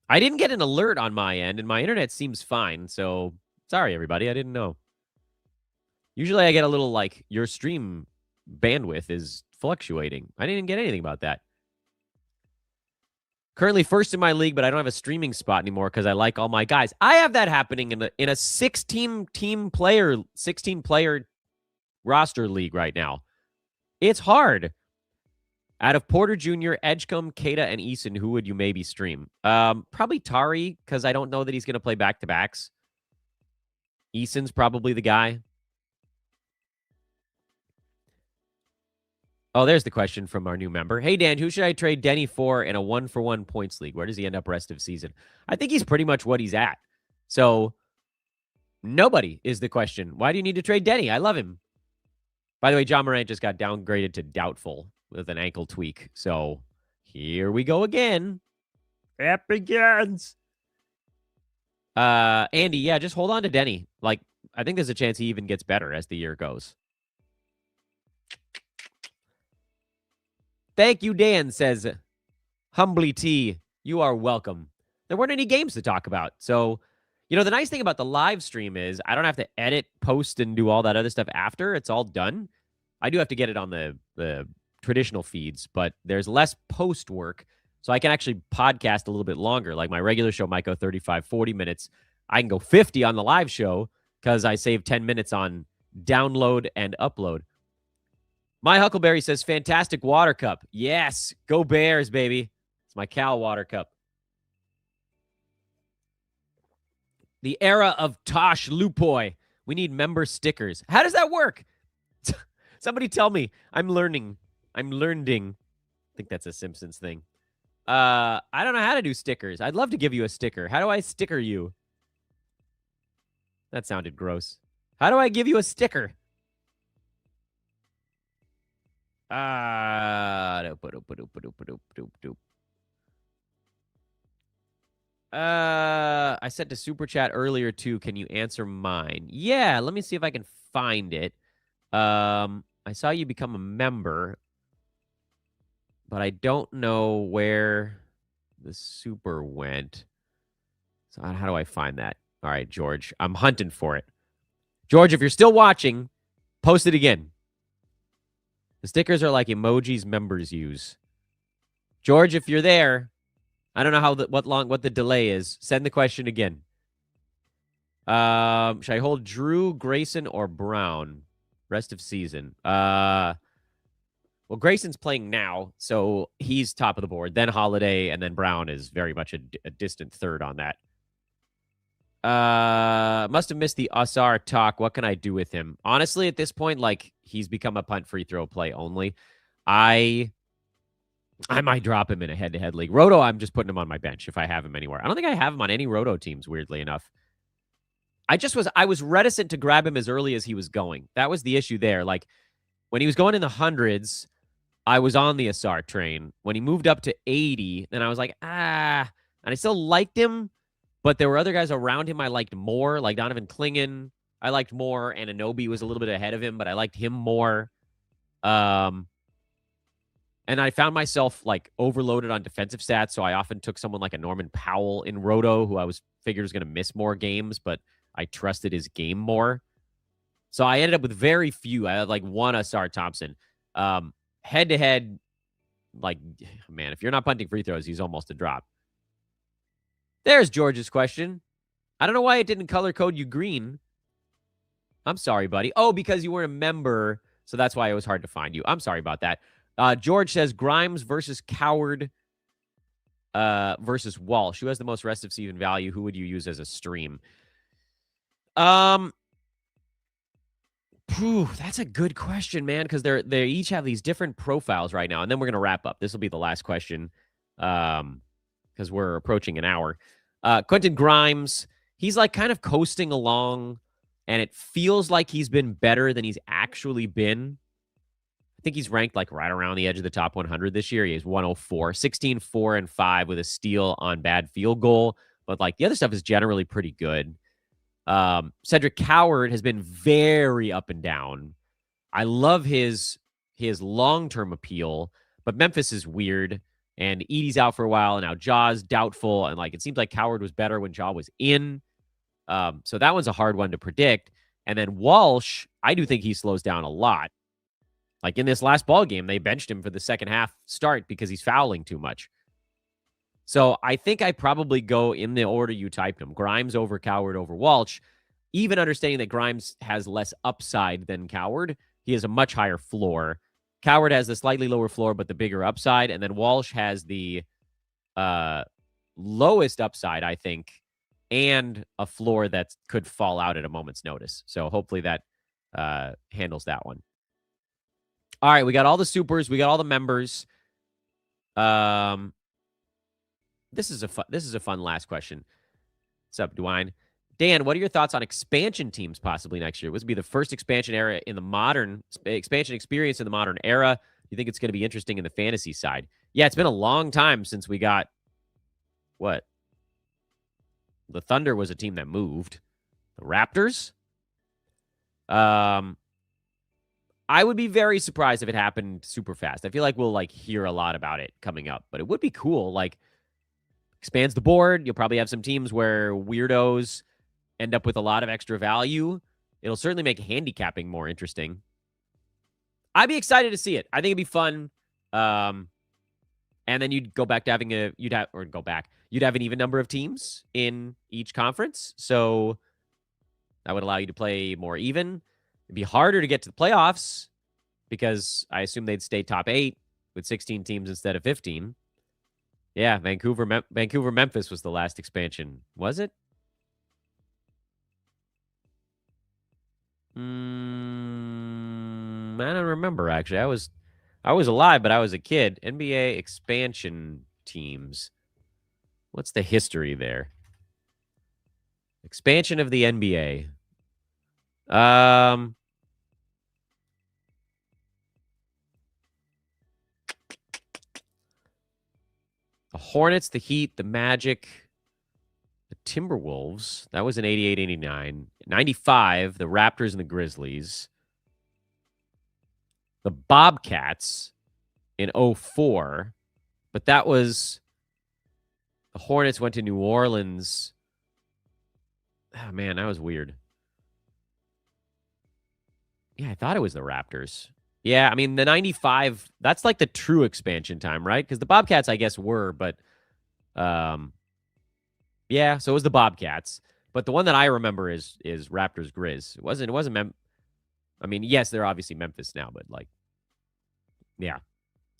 Speaker 1: I didn't get an alert on my end, and my internet seems fine. So sorry, everybody. I didn't know. Usually I get a little like your stream bandwidth is fluctuating. I didn't get anything about that. Currently first in my league, but I don't have a streaming spot anymore because I like all my guys. I have that happening in a 16 player roster league right now. It's hard. Out of Porter Jr., Edgecombe, Keita, and Eason, who would you maybe stream? Probably Tari, because I don't know that he's going to play back-to-backs. Eason's probably the guy. Oh, there's the question from our new member. Hey, Dan, who should I trade Denny for in a 1-for-1 points league? Where does he end up rest of season? I think he's pretty much what he's at. So, nobody is the question. Why do you need to trade Denny? I love him. By the way, John Morant just got downgraded to doubtful with an ankle tweak. So, here we go again. It begins. Andy, yeah, just hold on to Denny. Like, I think there's a chance he even gets better as the year goes. Thank you, Dan, says Humbly T. You are welcome. There weren't any games to talk about. So, you know, the nice thing about the live stream is I don't have to edit, post, and do all that other stuff after. It's all done. I do have to get it on the traditional feeds, but there's less post work. So I can actually podcast a little bit longer. Like my regular show might go 35, 40 minutes. I can go 50 on the live show because I save 10 minutes on download and upload. My Huckleberry says, fantastic water cup. Yes, go Bears, baby. It's my Cal water cup. The era of Tosh Lupoi. We need member stickers. How does that work? Somebody tell me. I'm learning. I think that's a Simpsons thing. I don't know how to do stickers. I'd love to give you a sticker. How do I sticker you? That sounded gross. How do I give you a sticker? I said to Super Chat earlier, too. Can you answer mine? Yeah, let me see if I can find it. I saw you become a member, but I don't know where the super went. So how do I find that? All right, George, I'm hunting for it. George, if you're still watching, post it again. The stickers are like emojis members use. George, if you're there, I don't know how what the delay is. Send the question again. Should I hold Drew, Grayson, or Brown rest of season? Well, Grayson's playing now, so he's top of the board. Then Holiday, and then Brown is very much a distant third on that. Must have missed the Asar talk. What can I do with him? Honestly, at this point, like, he's become a punt free throw play only. I might drop him in a head-to-head league. Roto, I'm just putting him on my bench if I have him anywhere. I don't think I have him on any Roto teams, weirdly enough. I was reticent to grab him as early as he was going. That was the issue there. Like, when he was going in the hundreds, I was on the Asar train. When he moved up to 80, then I was like, and I still liked him, but there were other guys around him I liked more, like Donovan Clingan. I liked more, and Anunoby was a little bit ahead of him, but I liked him more. And I found myself like overloaded on defensive stats, so I often took someone like a Norman Powell in Roto, who I figured was going to miss more games, but I trusted his game more. So I ended up with very few. I had like one Asar Thompson. Head-to-head, like, man, if you're not punting free throws, he's almost a drop. There's George's question. I don't know why it didn't color code you green. I'm sorry, buddy. Oh, because you were a member, so that's why it was hard to find you. I'm sorry about that. George says Grimes versus Coward versus Walsh. Who has the most rest of season value? Who would you use as a stream? That's a good question, man, because they each have these different profiles right now, and then we're gonna wrap up. This will be the last question, because we're approaching an hour. Quentin Grimes, he's like kind of coasting along, and it feels like he's been better than he's actually been. I think he's ranked like right around the edge of the top 100 this year. He has 104, 16, 4, and 5 with a steal on bad field goal. But like the other stuff is generally pretty good. Cedric Coward has been very up and down. I love his long-term appeal, but Memphis is weird. And Edey's out for a while, and now Jaw's doubtful. And like it seems like Coward was better when Jaw was in. So that one's a hard one to predict. And then Walsh, I do think he slows down a lot. Like in this last ball game, they benched him for the second half start because he's fouling too much. So I think I probably go in the order you typed them. Grimes over Coward over Walsh. Even understanding that Grimes has less upside than Coward, he has a much higher floor. Coward has the slightly lower floor, but the bigger upside. And then Walsh has the lowest upside, I think, and a floor that could fall out at a moment's notice. So hopefully that handles that one. All right, we got all the supers. We got all the members. This is a fun last question. What's up, Dwayne? Dan, what are your thoughts on expansion teams possibly next year? This would be the first expansion experience in the modern era. Do you think it's going to be interesting in the fantasy side? Yeah, it's been a long time since we got what? The Thunder was a team that moved. The Raptors? I would be very surprised if it happened super fast. I feel like we'll like hear a lot about it coming up, but it would be cool. Like expands the board. You'll probably have some teams where weirdos end up with a lot of extra value. It'll certainly make handicapping more interesting. I'd be excited to see it. I think it'd be fun. And then you'd go back to having you'd have an even number of teams in each conference. So that would allow you to play more even. It'd be harder to get to the playoffs because I assume they'd stay top 8 with 16 teams instead of 15. Yeah, Vancouver, Memphis was the last expansion. Was it? I don't remember actually. I was alive, but I was a kid. NBA expansion teams. What's the history there? Expansion of the NBA. The Hornets, the Heat, the Magic, the Timberwolves. That was in 88, 89. 95, the Raptors and the Grizzlies. The Bobcats in 04. But that was... The Hornets went to New Orleans. Oh, man, that was weird. Yeah, I thought it was the Raptors. Yeah, I mean, the 95, that's like the true expansion time, right? Because the Bobcats, I guess, were, but yeah, so it was the Bobcats. But the one that I remember is Raptors Grizz. It wasn't I mean, yes, they're obviously Memphis now, but like, yeah.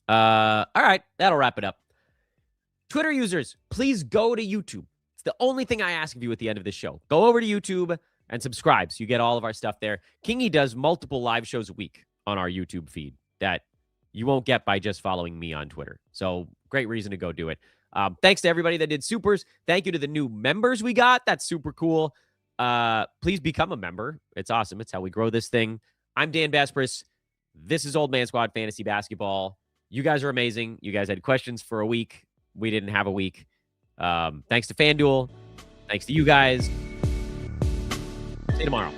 Speaker 1: All right, that'll wrap it up. Twitter users, please go to YouTube. It's the only thing I ask of you at the end of this show. Go over to YouTube and subscribe so you get all of our stuff there. Kingy does multiple live shows a week on our YouTube feed that you won't get by just following me on Twitter. So great reason to go do it. Thanks to everybody that did supers. Thank you to the new members we got. That's super cool. Please become a member. It's awesome. It's how we grow this thing. I'm Dan Vespris. This is Old Man Squad Fantasy Basketball. You guys are amazing. You guys had questions for a week. We didn't have a week. Thanks to FanDuel. Thanks to you guys. See you tomorrow.